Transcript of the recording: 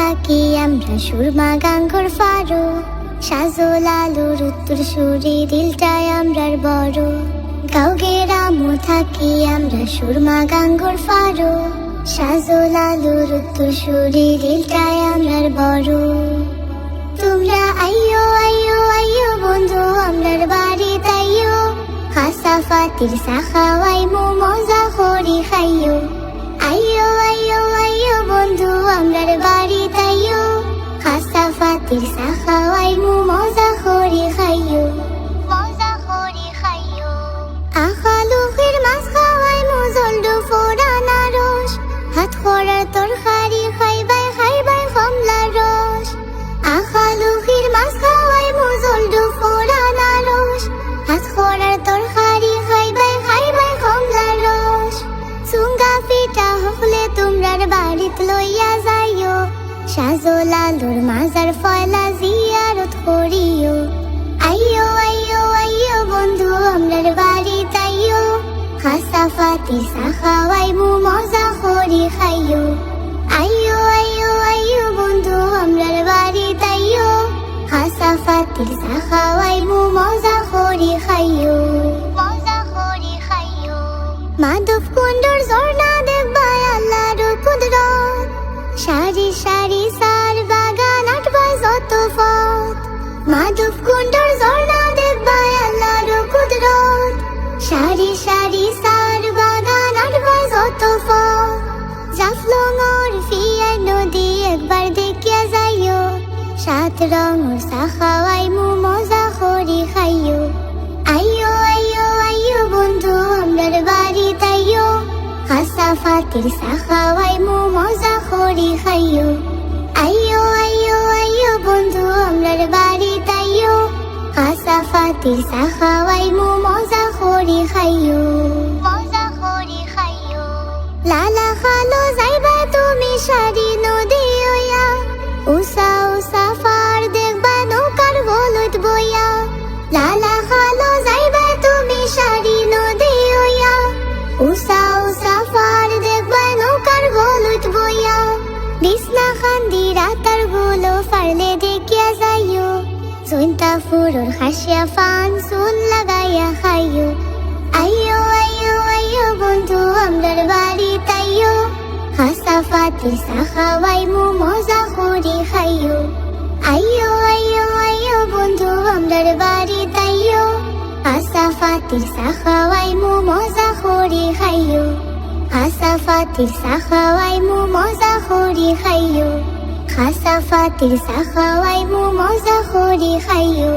থাকি আমরা সুরমা গাঙ্গর ফারো, সাজল আলোর উত্তর সুরি দিলটায় আমরার বড়। গাঁও গেরামও থাকি আমরা সুরমা গাঙ্গর ফারো, সাজল আলোর উত্তর সুরি দিলটায় আমরার বড়। তোমরা আইয়ো আইয়ো আইয়ো বন্ধু আমরার বাড়ি তাইয়ো, খাসা ফাতির সাখাওয়াই মো মজা করি খাইয়ো। আইয়ো আইয়ো আইয়ো বন্ধু আমরার বাড়ি তাইয়ো, খাসা ফাতির সাখাওয়াই মো মজা করি খাইয়ো, মজা করি খাইয়ো। আখালুকের মাছ খাওয়াই মো জলডু ফোড়ানা রস, হাত খোড়ার তরকারি খাইবাই খাইবাই কমলা রস। আখালুকের মাছ খাওয়াই মো জলডু ফোড়ানা রস, হাত খোড়ার তরকারি খাইবাই খাইবাই কমলা রস। চুঙ্গা পিঠা হকলে তোমরার বাড়িত লইয়া যাইও, সাজল আলোর মাজার ফয়লা জিয়ারত করিও। আইয়ো আইয়ো আইয়ো বন্ধু আমরার বাড়ি তাইয়ো, খাসা ফাতির সাখাওয়াই মো মজা করি খাইয়ো। আইয়ো আইয়ো আইয়ো বন্ধু আমরার বাড়ি তাইয়ো, খাসা ফাতির সাখাওয়াই মো মজা করি খাইয়ো, মজা করি খাইয়ো। মাধব কুণ্ডর ঝর্ণা দেখবাই আল্লাহর কুদরত, সারি সারি সার বাগান আটবাই যত পথ। মাধব কুণ্ডর ঝর্ণা দেখবাই আল্লাহর কুদরত, সারি সারি সার বাগান আটবাই যত পথ। জাফলংর ফিয়াই নদী একবার দেখিয়া যাইও, সাত রঙর সাখাওয়াই মো মজা করি খাইয়ো। আইয়ো আইয়ো আইয়ো বন্ধু আমরার বাড়ি তাইয়ো, খাসা ফাতির সাখাওয়াই মো মজা করি খাইয়ো। আইয়ো আইয়ো আইয়ো বন্ধু আমরার বাড়ি তাইয়ো, খাসা ফাতির সাখাওয়াই মো মজা করি খাইয়ো, মজা করি খাইয়ো। লালা খালো যাইবা তুমি সারি নদী হইয়া, উষা উষা ফার দেখবা নৌকার গলুত বইয়া। লালা খালো যাইবা তুমি সারি নদী হইয়া, উষা উষা ফার দেখবা নৌকার গলুত বইয়া। বিছনা খান্দি রাতার গুলো ফারলে দেখিয়া যাইও, জৈন্তা ফুরোর হাসিয়া ফান চুন লাগাইয়া খাইও। আইয়ো আইয়ো আইয়ো বন্ধু আমরার বাড়ি তাইয়ো, খাসা ফাতির সাখাওয়াই মো মজা করি খাইয়ো। আইয়ো আইয়ো আইয়ো বন্ধু আমরার বাড়ি তাইয়ো, খাসা ফাতির সাখাওয়াই মো মজা করি খাইয়ো। খাসা ফাতির সাখাওয়াই মো মজা করি খাইয়ো, খাসা ফাতির সাখাওয়াই মো মজা করি খাইয়ো।